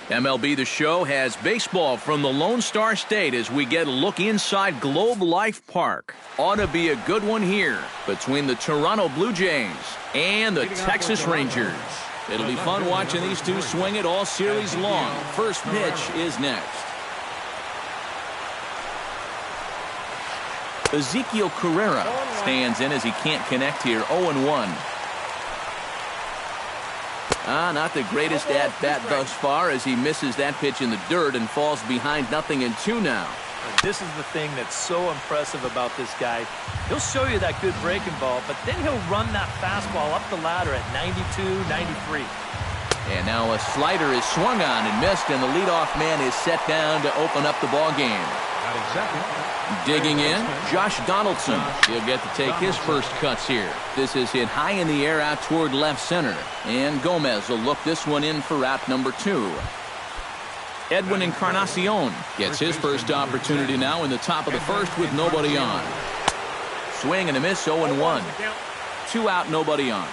MLB The Show has baseball from the Lone Star State as we get a look inside Globe Life Park. Ought to be a good one here between the Toronto Blue Jays and the Texas Rangers. It'll be fun watching these two swing it all series long. First pitch is next. Ezekiel Carrera stands in as he can't connect here. 0-1. Not the greatest at-bat thus far as he misses that pitch in the dirt and falls behind 0-2 now. This is the thing that's so impressive about this guy. He'll show you that good breaking ball, but then he'll run that fastball up the ladder at 92, 93. And now a slider is swung on and missed, and the leadoff man is set down to open up the ball game. Digging in, Josh Donaldson. He'll get to take his first cuts here. This is hit high in the air out toward left center. And Gomez will look this one in for out number 2. Edwin Encarnacion gets his first opportunity now in the top of the first with nobody on. Swing and a miss, 0-1. 2 out, nobody on.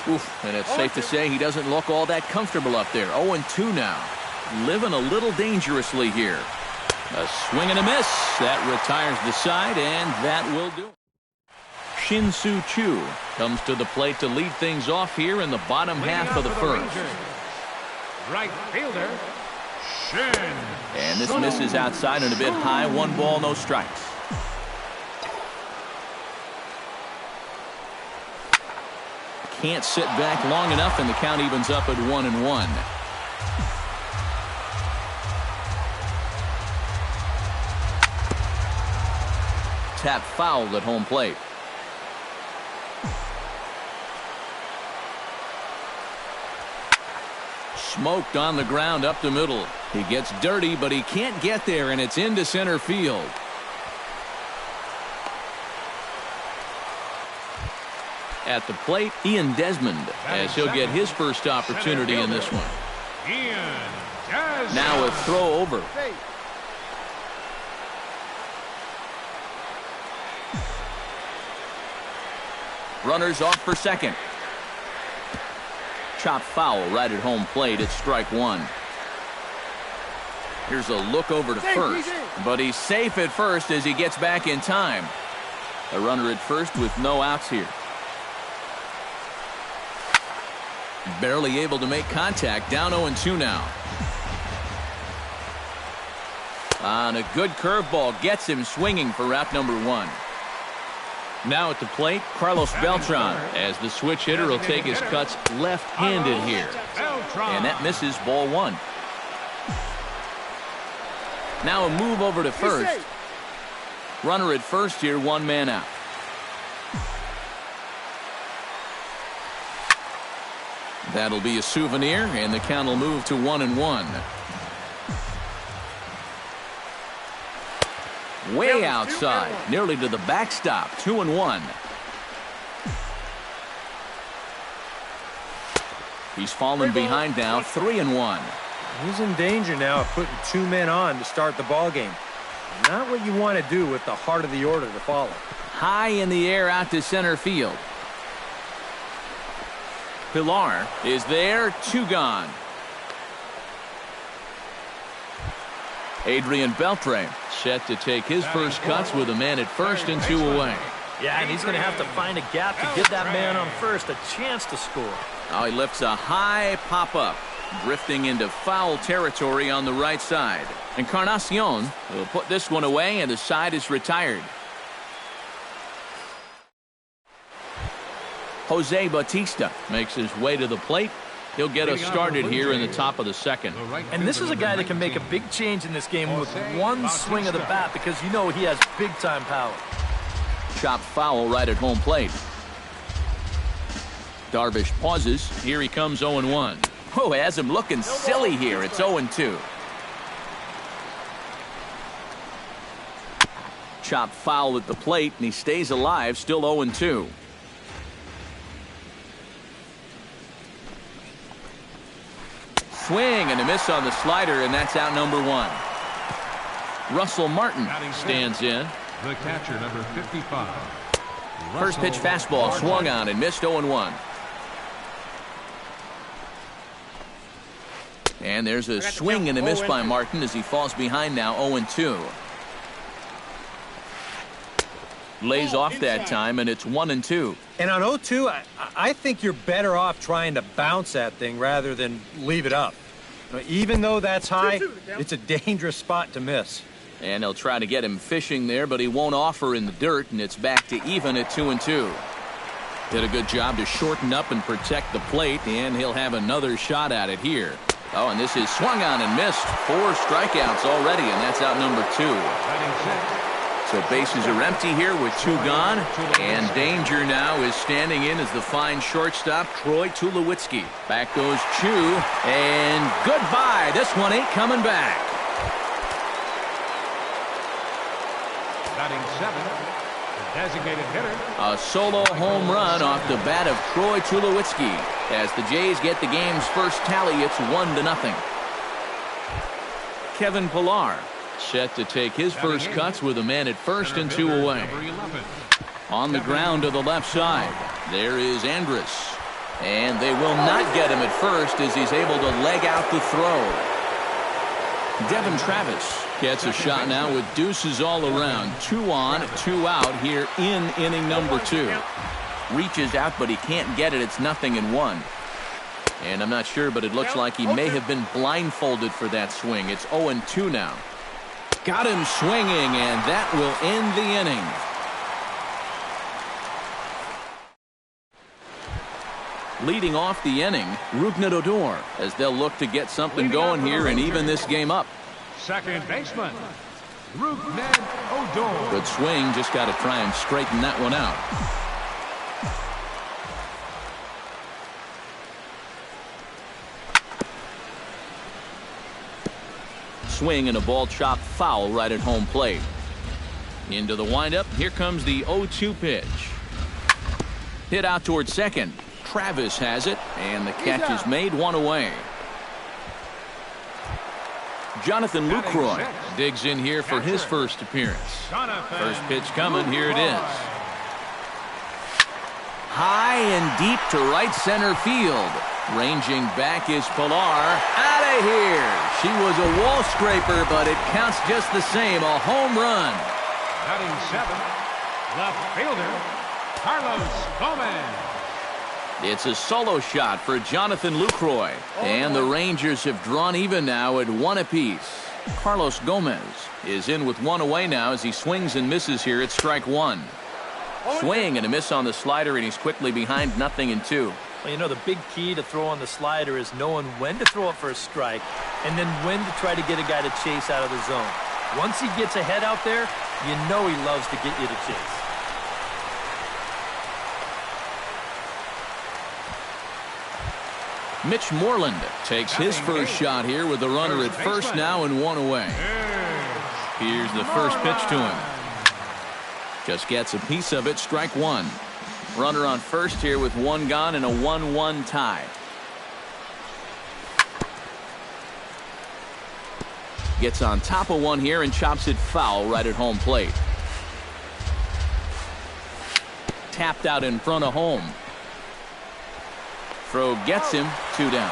Oof, and it's safe to say he doesn't look all that comfortable up there. 0-2 now. Living a little dangerously here. A swing and a miss. That retires the side, and that will do. Shin-Soo Choo comes to the plate to lead things off here in the bottom half of the first. Right fielder, Shin. And this misses outside and a bit high. 1 ball, no strikes. Can't sit back long enough, and the count evens up at 1-1. Tap fouled at home plate. Smoked on the ground up the middle. He gets dirty, but he can't get there, and it's into center field. At the plate, Ian Desmond, as he'll get his first opportunity in this one. Now a throw over. Runners off for second. Chop foul right at home plate. It's strike 1. Here's a look over to first, but he's safe at first as he gets back in time. A runner at first with no outs here. Barely able to make contact. Down 0-2 now. On a good curveball gets him swinging for out number 1. Now at the plate, Carlos Beltran, as the switch hitter will take his cuts left-handed here. And that misses, ball 1. Now a move over to first. Runner at first here, 1 man out. That'll be a souvenir, and the count will move to 1-1. Way outside, nearly to the backstop. 2-1. He's fallen behind now. 3-1. He's in danger now of putting 2 men on to start the ball game. Not what you want to do with the heart of the order to follow. High in the air out to center field. Pilar is there. 2 gone. Adrian Beltre set to take his first cuts with a man at first and 2 away. Yeah, and he's going to have to find a gap to give that man on first a chance to score. Now he lifts a high pop-up, drifting into foul territory on the right side. Encarnacion will put this one away, and the side is retired. Jose Bautista makes his way to the plate. He'll get us started here in the top of the second. And this is a guy that can make a big change in this game with 1 swing of the bat, because you know he has big-time power. Chop foul right at home plate. Darvish pauses. Here he comes, 0-1. Oh, has him looking silly here. It's 0-2. Chop foul at the plate, and he stays alive, still 0-2. Swing and a miss on the slider, and that's out number 1. Russell Martin stands in. The catcher, number 55. First pitch fastball swung on and missed. 0-1. And there's a swing and a miss by Martin as he falls behind now 0-2. Lays off that time, and it's 1-2. And on 0-2, I think you're better off trying to bounce that thing rather than leave it up. Even though that's high, it's a dangerous spot to miss. And they'll try to get him fishing there, but he won't offer in the dirt, and it's back to even at 2-2. Did a good job to shorten up and protect the plate, and he'll have another shot at it here. Oh, and this is swung on and missed. 4 strikeouts already, and that's out number 2. So bases are empty here with 2 gone, and danger now is standing in as the fine shortstop, Troy Tulowitzki. Back goes Chu, and goodbye. This one ain't coming back. Batting 7, the designated hitter. A solo home run off the bat of Troy Tulowitzki. As the Jays get the game's first tally, it's 1-0. Kevin Pillar set to take his first cuts with a man at first and 2 away. On the ground to the left side, there is Andrus. And they will not get him at first as he's able to leg out the throw. Devin Travis gets a shot now with deuces all around. 2 on, 2 out here in inning number 2. Reaches out, but he can't get it. It's 0-1. And I'm not sure, but it looks like he may have been blindfolded for that swing. It's 0-2 now. Got him swinging, and that will end the inning. Leading off the inning, Rougned Odor, as they'll look to get something going here and even this game up. Second baseman, Rougned Odor. Good swing, just got to try and straighten that one out. Swing and a ball chopped foul right at home plate. Into the windup. Here comes the 0-2 pitch. Hit out towards second. Travis has it, and the catch is made, 1 away. Jonathan Lucroy digs in here for his first appearance. First pitch coming. Here it is. High and deep to right center field. Ranging back is Pillar. Out of here. She was a wall scraper, but it counts just the same. A home run. Batting 7, left fielder, Carlos Gomez. It's a solo shot for Jonathan Lucroy. And the Rangers have drawn even now at 1 apiece. Carlos Gomez is in with 1 away now as he swings and misses here at strike 1. Swing and a miss on the slider, and he's quickly behind 0-2. Well, you know, the big key to throw on the slider is knowing when to throw it for a strike and then when to try to get a guy to chase out of the zone. Once he gets ahead out there, you know he loves to get you to chase. Mitch Moreland takes his first shot here with the runner at first now and 1 away. Here's the first pitch to him. Just gets a piece of it, strike 1. Runner on first here with 1 gone and a 1-1 tie. Gets on top of one here and chops it foul right at home plate. Tapped out in front of home. Throw gets him, 2 down.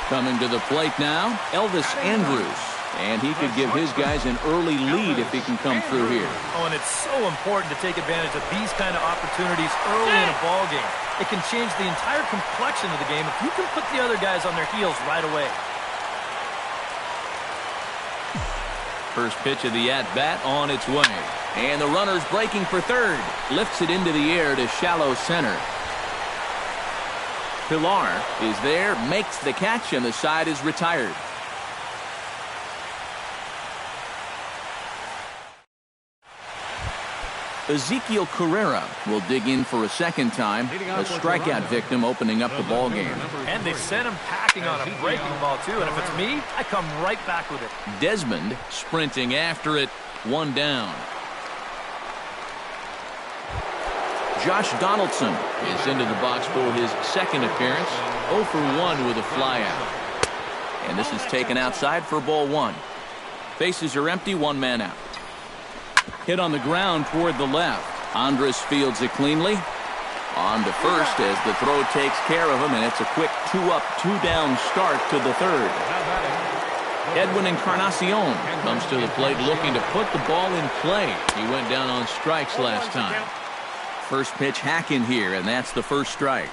Coming to the plate now, Elvis Andrus. And he could give his guys an early lead if he can come through here. Oh, and it's so important to take advantage of these kind of opportunities early in a ball game. It can change the entire complexion of the game if you can put the other guys on their heels right away. First pitch of the at-bat on its way. And the runner's breaking for third. Lifts it into the air to shallow center. Pillar is there, makes the catch, and the side is retired. Ezekiel Carrera will dig in for a second time. A strikeout victim opening up the ball game. And they sent him packing on a breaking ball, too. And if it's me, I come right back with it. Desmond sprinting after it. 1 down. Josh Donaldson is into the box for his second appearance. 0 for 1 with a flyout. And this is taken outside for ball 1. Bases are empty, 1 man out. Hit on the ground toward the left. Andrus fields it cleanly. On to first as the throw takes care of him, and it's a quick 2-up, 2-down start to the third. Edwin Encarnacion comes to the plate looking to put the ball in play. He went down on strikes last time. First pitch hack in here, and that's the first strike.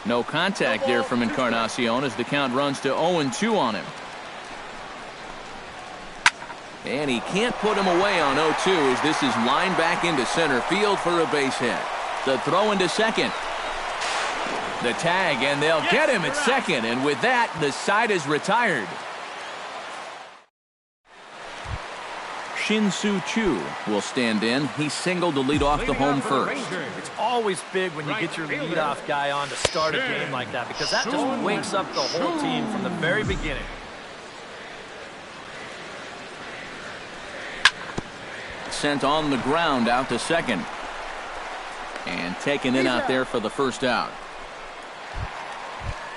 No contact there from Encarnacion as the count runs to 0-2 on him. And he can't put him away on 0-2 as this is lined back into center field for a base hit. The throw into second. The tag, and they'll get him at second, and with that, the side is retired. Shin-Soo Choo will stand in. He singled to lead off the home first. It's always big when you get your leadoff guy on to start a game like that because that just wakes up the whole team from the very beginning. Sent on the ground out to second. And taken in out there for the first out.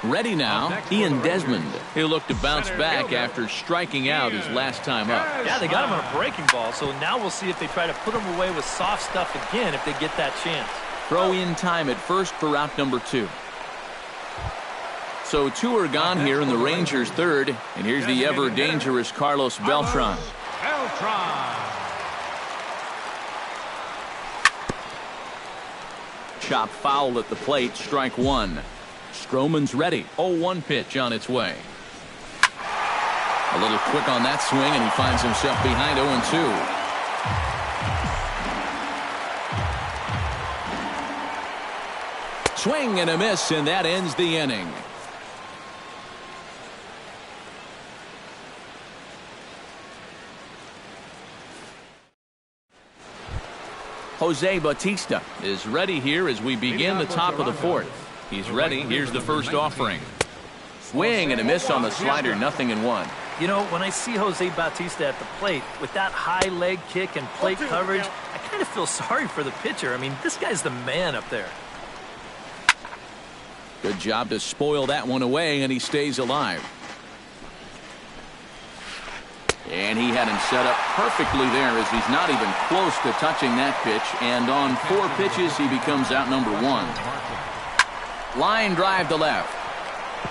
Ready now, Ian Desmond. He'll look to bounce back after striking out his last time up. Yeah, they got him on a breaking ball, so now we'll see if they try to put him away with soft stuff again if they get that chance. Throw in time at first for out number 2. So 2 are gone here in the Rangers' third, and here's the ever-dangerous Carlos Beltran. Chop foul at the plate, strike 1. Stroman's ready. 0-1 pitch on its way. A little quick on that swing, and he finds himself behind 0-2. Swing and a miss, and that ends the inning. Jose Bautista is ready here as we begin the top of the fourth. He's ready. Here's the first offering. Swing and a miss on the slider, 0-1. You know, when I see Jose Bautista at the plate with that high leg kick and plate coverage, I kind of feel sorry for the pitcher. I mean, this guy's the man up there. Good job to spoil that one away, and he stays alive. And he had him set up perfectly there as he's not even close to touching that pitch. And on 4 pitches, he becomes out number 1. Line drive to left.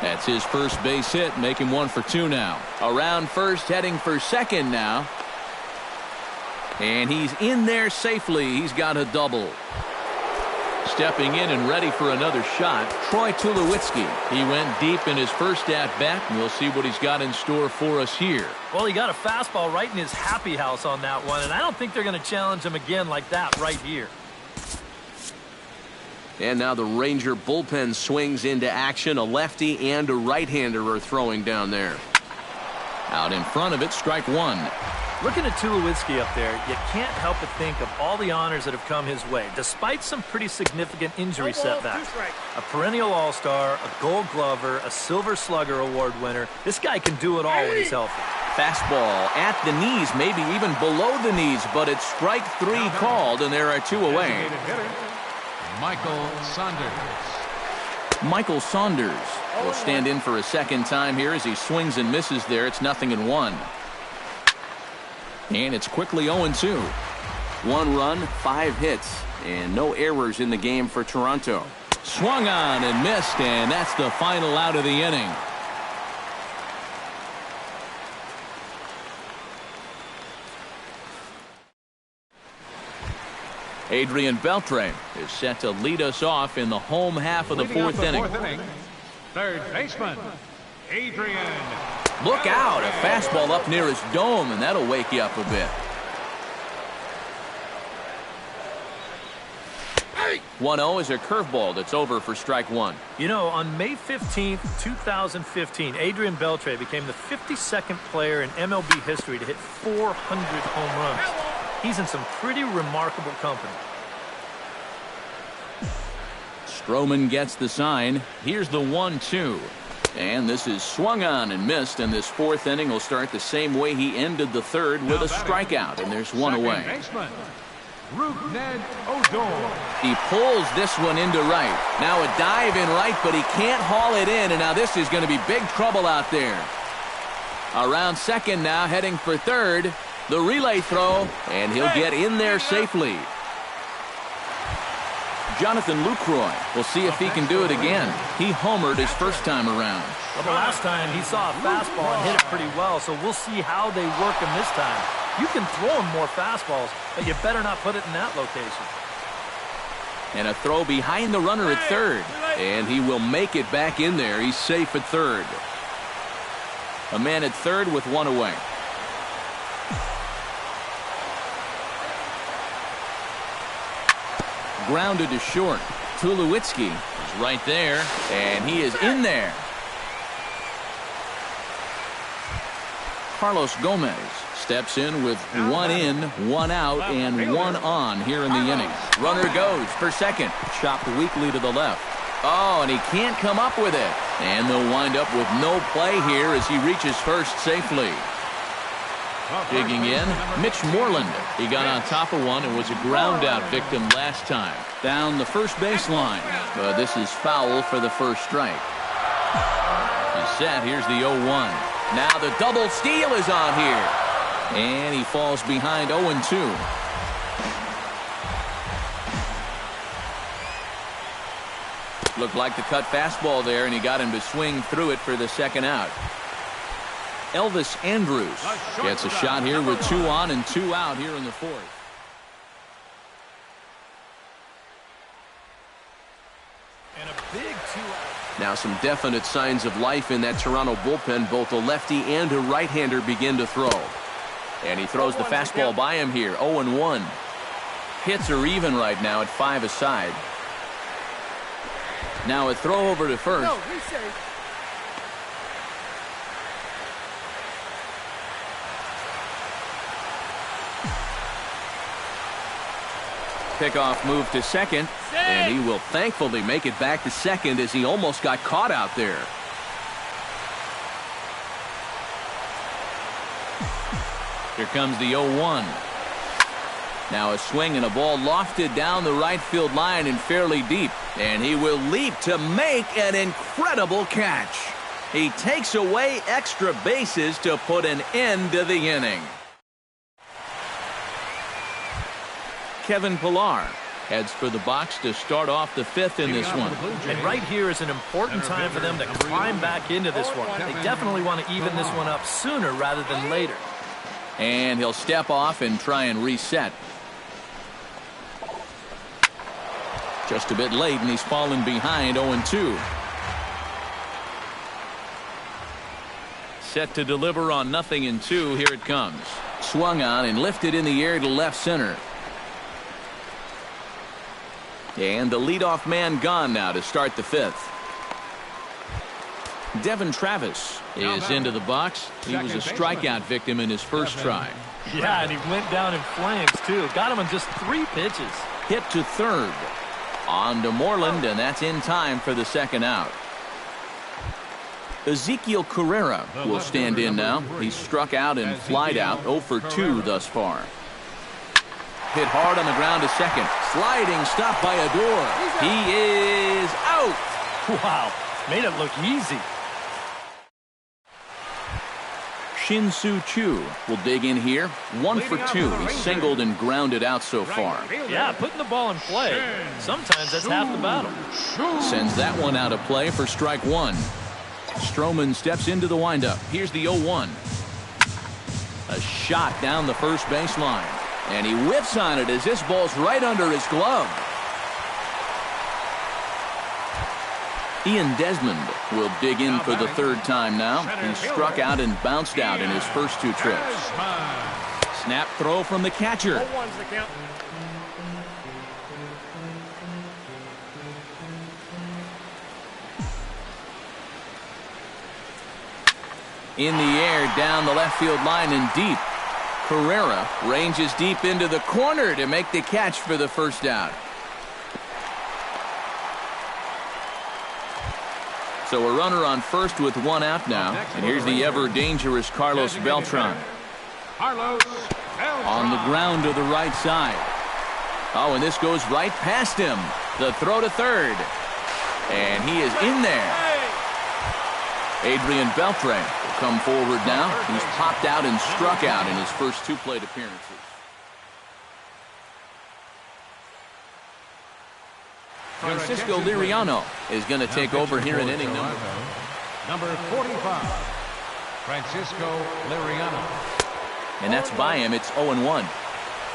That's his first base hit, make him 1 for 2 now. Around first, heading for second now. And he's in there safely. He's got a double. Stepping in and ready for another shot, Troy Tulowitzki. He went deep in his first at-bat, and we'll see what he's got in store for us here. Well, he got a fastball right in his happy house on that one, and I don't think they're going to challenge him again like that right here. And now the Ranger bullpen swings into action. A lefty and a right-hander are throwing down there. Out in front of it, strike 1. Looking at Tulowitzki up there, you can't help but think of all the honors that have come his way, despite some pretty significant injury setbacks. A perennial all-star, a gold glover, a silver slugger award winner. This guy can do it all when he's healthy. Fastball at the knees, maybe even below the knees, but it's strike 3 called, and there are 2 away. Michael Saunders. Michael Saunders will stand in for a second time here as he swings and misses there. It's 0-1. And it's quickly 0-2. 1 run, 5 hits, and no errors in the game for Toronto. Swung on and missed, and that's the final out of the inning. Adrian Beltre is set to lead us off in the home half of the fourth inning. Third baseman, Adrian. Look out, a fastball up near his dome, and that'll wake you up a bit. 1-0 is a curveball that's over for strike 1. You know, on May 15th, 2015, Adrian Beltre became the 52nd player in MLB history to hit 400 home runs. He's in some pretty remarkable company. Stroman gets the sign. Here's the 1-2. And this is swung on and missed, and this fourth inning will start the same way he ended the third with a strikeout, and there's 1 away. Rougned Odor. He pulls this one into right. Now a dive in right, but he can't haul it in, and now this is going to be big trouble out there. Around second now, heading for third. The relay throw, and he'll get in there safely. Jonathan Lucroy will see if he can do it again. He homered his first time around. Well, the last time he saw a fastball and hit it pretty well, so we'll see how they work him this time. You can throw him more fastballs, but you better not put it in that location. And a throw behind the runner at third. And he will make it back in there. He's safe at third. A man at third with one away. Grounded to short. Tulowitzki is right there, and he is in there. Carlos Gomez steps in with one in, one out, and one on here in the inning. Runner goes for second. Chopped weakly to the left. Oh, and he can't come up with it. And they'll wind up with no play here as he reaches first safely. Digging in, Mitch Moreland. He got on top of one and was a ground-out victim last time. Down the first baseline. But this is foul for the first strike. He's set. Here's the 0-1. Now the double steal is on here. And he falls behind 0-2. Looked like the cut fastball there, and he got him to swing through it for the second out. Elvis Andrus gets a shot here with 2 on and 2 out here in the fourth. And a big 2 out. Now some definite signs of life in that Toronto bullpen. Both a lefty and a right-hander begin to throw. And he throws the fastball by him here. 0-1. Hits are even right now at 5 aside. Now a throw over to first. Pickoff move to second, and he will thankfully make it back to second as he almost got caught out there. Here comes the 0-1. Now a swing and a ball lofted down the right field line and fairly deep, and he will leap to make an incredible catch. He takes away extra bases to put an end to the inning. Kevin Pillar heads for the box to start off the fifth in this one. And right here is an important time for them to climb back into this one. They definitely want to even this one up sooner rather than later. And he'll step off and try and reset. Just a bit late, and he's fallen behind 0-2. Set to deliver on 0-2. Here it comes. Swung on and lifted in the air to left center. And the leadoff man gone now to start the fifth. Devin Travis is into the box. He was a strikeout victim in his first try. Yeah, and he went down in flames, too. Got him in just 3 pitches. Hit to third. On to Moreland, and that's in time for the second out. Ezekiel Carrera will stand in now. He's struck out and flied out 0 for 2 thus far. Hit hard on the ground to second. Sliding stop by Ador. He is out. Wow, made it look easy. Shin-Soo Choo will dig in here. 1 for 2. He's singled and grounded out so far. Yeah, putting the ball in play. Sometimes that's half the battle. Sends that one out of play for strike 1. Stroman steps into the windup. Here's the 0-1. A shot down the first baseline. And he whiffs on it as this ball's right under his glove. Ian Desmond will dig in for the third time now. He struck out and bounced out in his first 2 trips. Snap throw from the catcher. In the air, down the left field line and deep. Carrera ranges deep into the corner to make the catch for the first out. So a runner on first with 1 out now. And here's the ever-dangerous Carlos Beltran. On the ground to the right side. Oh, and this goes right past him. The throw to third. And he is in there. Adrian Beltre will come forward now. He's popped out and struck out in his first 2 plate appearances. Francisco Liriano is going to take over here in inning number 45, Francisco Liriano. And that's by him. It's 0-1.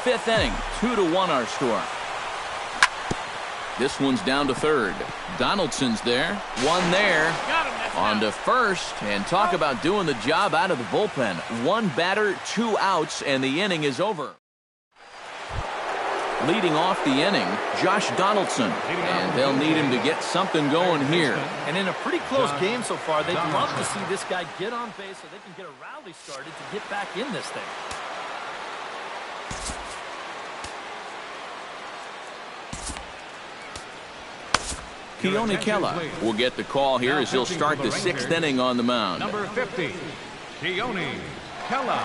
Fifth inning, 2-1 our score. This one's down to third. Donaldson's there. One there. On to first. And talk about doing the job out of the bullpen. One batter, 2 outs, and the inning is over. Leading off the inning, Josh Donaldson. And they'll need him to get something going here. And in a pretty close game so far, they'd love to see this guy get on base so they can get a rally started to get back in this thing. Keone Kela will get the call here as he'll start the 6th inning on the mound. Number 50, Keone Kela.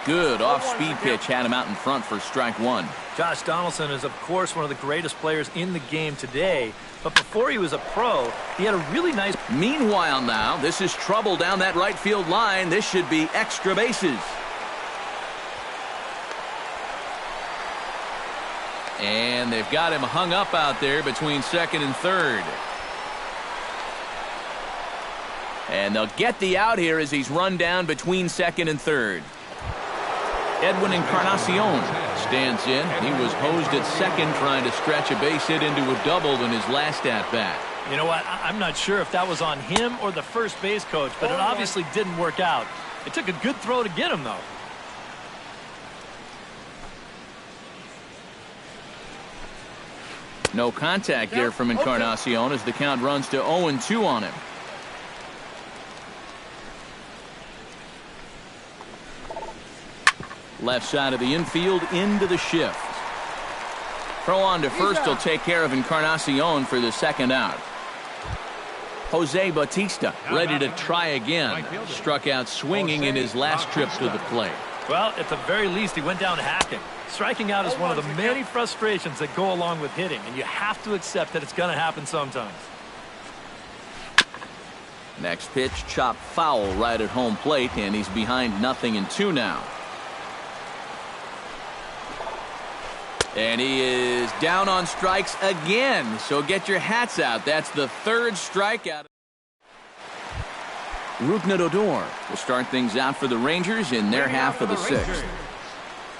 Good off-speed pitch had him out in front for strike one. Josh Donaldson is, of course, one of the greatest players in the game today. But before he was a pro, he had a really nice... Meanwhile now, this is trouble down that right field line. This should be extra bases. And they've got him hung up out there between second and third. And they'll get the out here as he's run down between second and third. Edwin Encarnacion stands in. He was hosed at second trying to stretch a base hit into a double in his last at-bat. You know what? I'm not sure if that was on him or the first base coach, but it obviously didn't work out. It took a good throw to get him, though. No contact there from Encarnacion as the count runs to 0-2 on him. Left side of the infield into the shift. Throw on to first will take care of Encarnacion for the second out. Jose Bautista ready to try again. Struck out swinging in his last trip to the plate. Well, at the very least, he went down hacking. Striking out is one of the many frustrations that go along with hitting, and you have to accept that it's going to happen sometimes. Next pitch, chopped foul right at home plate, and he's behind 0-2 now. And he is down on strikes again, so get your hats out. That's the third strikeout. Rougned Odor will start things out for the Rangers in their half of the 6th.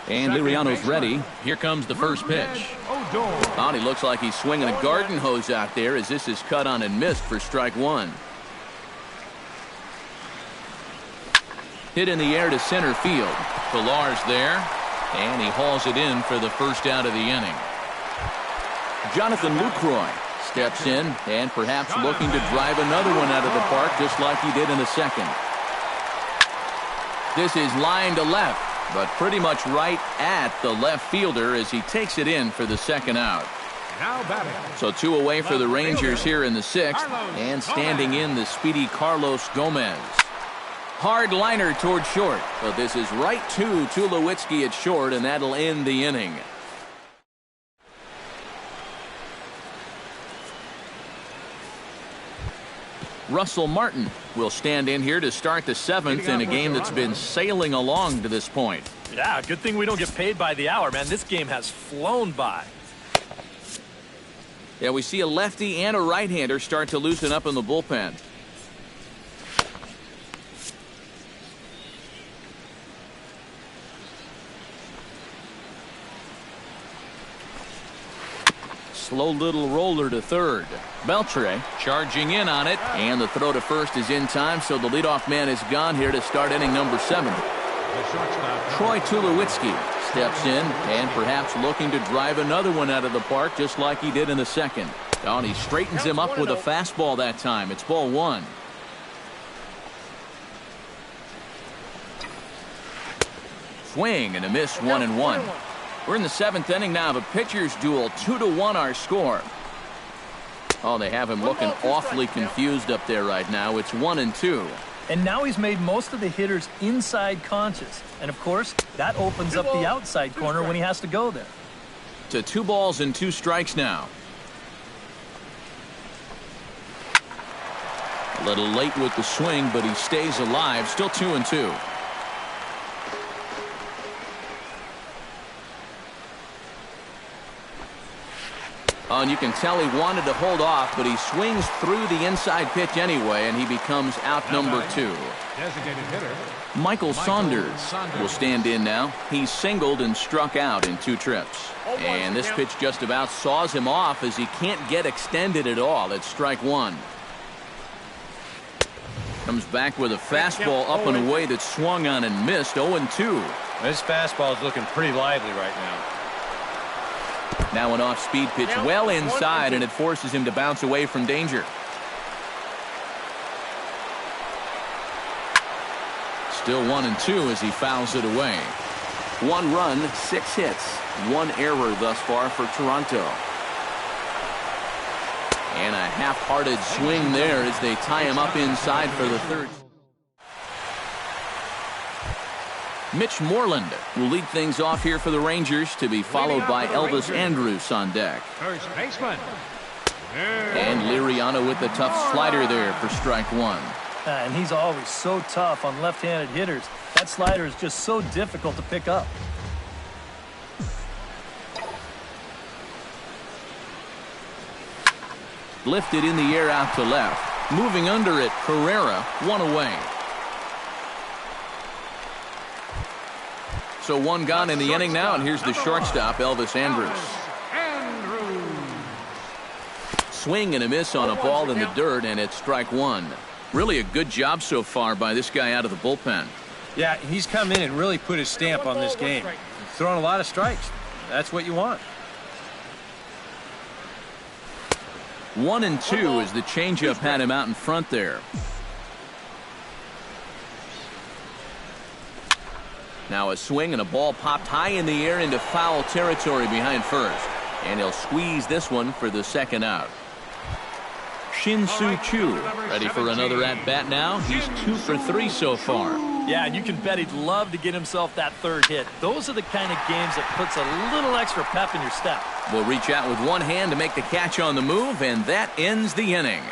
And Liriano's ready. Here comes the first pitch. Oh, he looks like he's swinging a garden hose out there as this is cut on and missed for strike one. Hit in the air to center field. Pillar's there, and he hauls it in for the first out of the inning. Jonathan Lucroy steps in and perhaps looking to drive another one out of the park just like he did in the second. This is line to left, but pretty much right at the left fielder as he takes it in for the second out. So 2 away for the Rangers here in the 6th, and standing in the speedy Carlos Gomez. Hard liner toward short, but this is right to Tulowitzki at short, and that'll end the inning. Russell Martin will stand in here to start the 7th in a game that's been sailing along to this point. Yeah, good thing we don't get paid by the hour, man. This game has flown by. Yeah, we see a lefty and a right-hander start to loosen up in the bullpen. Slow little roller to third. Beltre charging in on it, and the throw to first is in time, so the leadoff man is gone here to start inning number 7. Troy Tulowitzki steps in and perhaps looking to drive another one out of the park just like he did in the second. Oh, and he straightens him up with a fastball that time. It's ball 1. Swing and a miss, 1-1. We're in the 7th inning now of a pitcher's duel. 2-1 our score. Oh, they have him looking awfully confused up there right now. It's 1-2. And now he's made most of the hitters inside conscious. And, of course, that opens up the outside corner when he has to go there. To 2 balls and 2 strikes now. A little late with the swing, but he stays alive. Still 2-2. Oh, and you can tell he wanted to hold off, but he swings through the inside pitch anyway, and he becomes out number 2. Designated hitter, Michael Saunders will stand in now. He's singled and struck out in 2 trips. And this pitch just about saws him off as he can't get extended at all. It's strike 1. Comes back with a fastball up and away that swung on and missed. 0-2. This fastball is looking pretty lively right now. Now an off-speed pitch well inside, and it forces him to bounce away from danger. Still 1-2 as he fouls it away. 1 run, 6 hits, 1 error thus far for Toronto. And a half-hearted swing there as they tie him up inside for the 3rd. Mitch Moreland will lead things off here for the Rangers, to be followed by Elvis Andrus on deck. first baseman. And Liriano with the tough slider there for strike 1. And he's always so tough on left-handed hitters. That slider is just so difficult to pick up. Lifted in the air out to left. Moving under it, Carrera, 1 away. So 1 gone in the inning now, and here's the shortstop, Elvis Andrus. Swing and a miss on a ball in the dirt, and it's strike 1. Really a good job so far by this guy out of the bullpen. Yeah, he's come in and really put his stamp on this game. He's throwing a lot of strikes. That's what you want. 1-2 as the changeup had him out in front there. Now a swing and a ball popped high in the air into foul territory behind first. And he'll squeeze this one for the 2nd out. Shin-Soo Choo ready for another at-bat now. He's 2 for 3 so far. Yeah, and you can bet he'd love to get himself that 3rd hit. Those are the kind of games that puts a little extra pep in your step. Will reach out with one hand to make the catch on the move, and that ends the inning.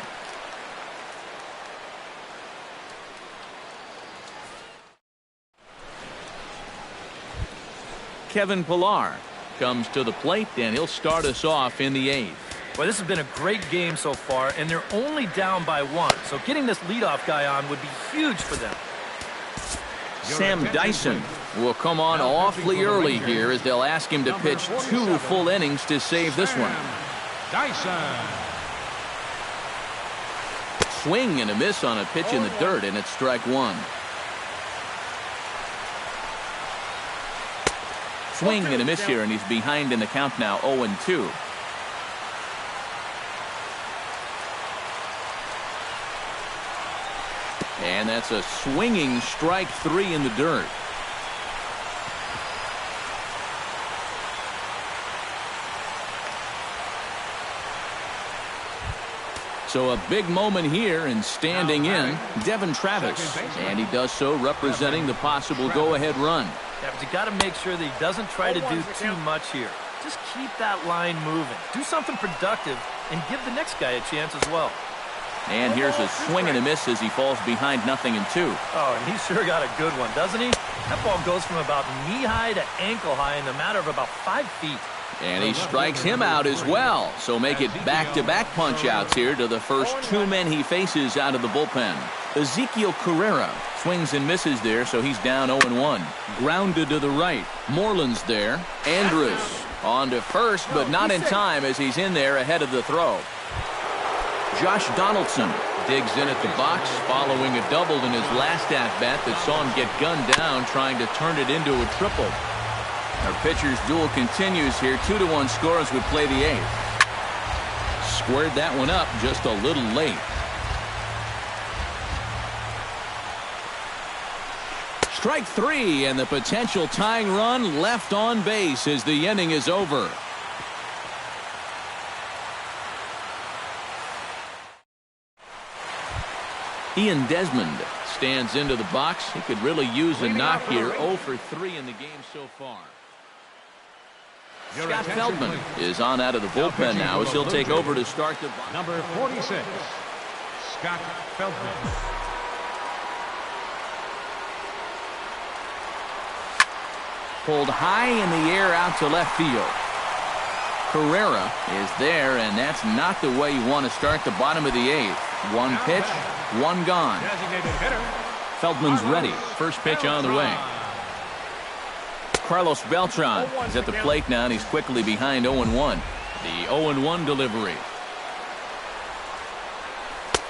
Kevin Pillar comes to the plate, and he'll start us off in the 8th. Well, this has been a great game so far, and they're only down by 1. So getting this leadoff guy on would be huge for them. Sam Dyson will come on awfully early here as they'll ask him to pitch 2 full innings to save this one. Dyson. Swing and a miss on a pitch in the dirt, and it's strike 1. Swing and a miss here, and he's behind in the count now, 0-2. And that's a swinging strike 3 in the dirt. So a big moment here, and standing in, Devin Travis. And he does so representing the possible go-ahead run. Yeah, but you got to make sure that he doesn't try to do too much here. Just keep that line moving. Do something productive and give the next guy a chance as well. And here's a swing and a miss as he falls behind 0-2. Oh, and he sure got a good one, doesn't he? That ball goes from about knee-high to ankle-high in the matter of about 5 feet. And he strikes him out as well. So make it back-to-back punch-outs here to the first 2 men he faces out of the bullpen. Ezekiel Carrera swings and misses there, so he's down 0-1. Grounded to the right. Moreland's there. Andrus on to first, but not in time as he's in there ahead of the throw. Josh Donaldson digs in at the box following a double in his last at-bat that saw him get gunned down trying to turn it into a triple. Our pitcher's duel continues here. 2-1 score as we play the 8th. Squared that one up just a little late. Strike 3, and the potential tying run left on base as the inning is over. Ian Desmond stands into the box. He could really use a knock here. 0 for 3 in the game so far. Scott Feldman is on out of the bullpen now as he'll take over to start the box. Number 46, Scott Feldman. Pulled high in the air out to left field. Carrera is there, and that's not the way you want to start the bottom of the 8th. One pitch, one gone. Designated hitter. Feldman's ready. First pitch on the way. Carlos Beltran is at the plate now, and he's quickly behind 0-1. The 0-1 delivery.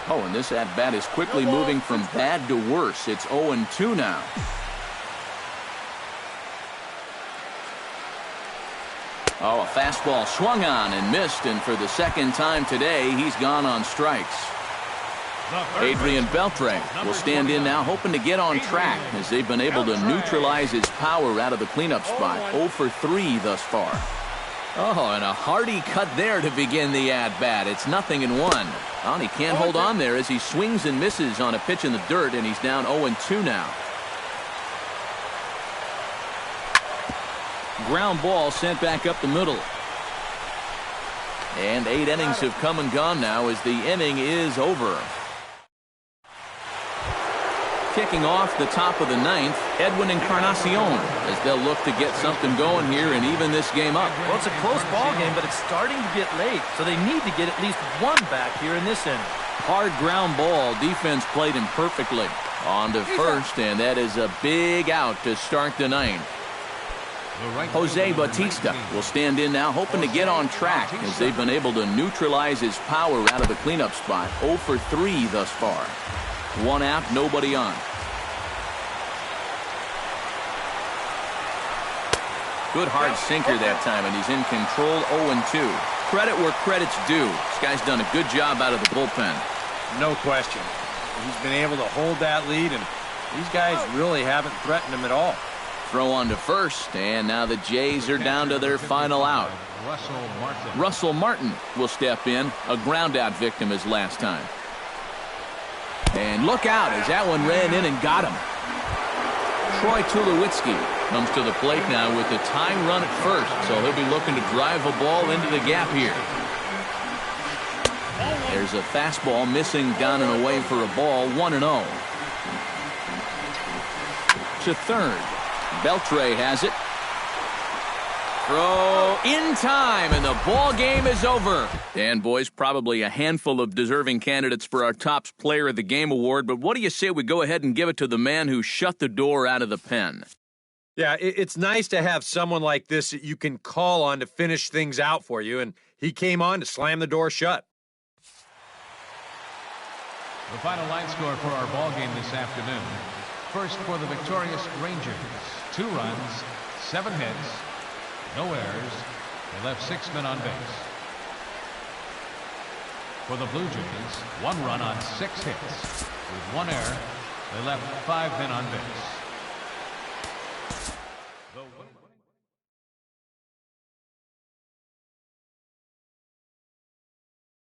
Oh, and this at-bat is quickly moving from bad to worse. It's 0-2 now. Oh, a fastball swung on and missed, and for the second time today, he's gone on strikes. Adrian Beltre will stand in now, hoping to get on track as they've been able to neutralize his power out of the cleanup spot. 0 for 3 thus far. Oh, and a hearty cut there to begin the at-bat. It's 0-1. Well, he can't hold on there as he swings and misses on a pitch in the dirt, and he's down 0-2 now. Ground ball sent back up the middle. And 8 innings have come and gone now as the inning is over. Kicking off the top of the 9th, Edwin Encarnacion, as they'll look to get something going here and even this game up. Well, it's a close ball game, but it's starting to get late, so they need to get at least one back here in this inning. Hard ground ball. Defense played him perfectly. On to first, and that is a big out to start the 9th. Jose Bautista will stand in now, hoping to get on track as they've been able to neutralize his power out of the cleanup spot. 0 for 3 thus far. 1 out, nobody on. Good hard sinker that time, and he's in control. 0-2. Credit where credit's due. This guy's done a good job out of the bullpen. No question. He's been able to hold that lead, and these guys really haven't threatened him at all. Throw on to first, and now the Jays are down to their final out. Russell Martin will step in, a ground out victim his last time. And look out as that one ran in and got him. Troy Tulowitzki comes to the plate now with the tying run at first, so he'll be looking to drive a ball into the gap here. There's a fastball missing down and away for a ball. 1-0. To third. Beltre has it. Throw in time, and the ball game is over. And boys, probably a handful of deserving candidates for our Topps Player of the Game award, but what do you say we go ahead and give it to the man who shut the door out of the pen? Yeah, it's nice to have someone like this that you can call on to finish things out for you, and he came on to slam the door shut. The final line score for our ball game this afternoon. First for the victorious Rangers. 2 runs, 7 hits, no errors. They left 6 men on base. For the Blue Jays, 1 run on 6 hits. With 1 error, they left 5 men on base.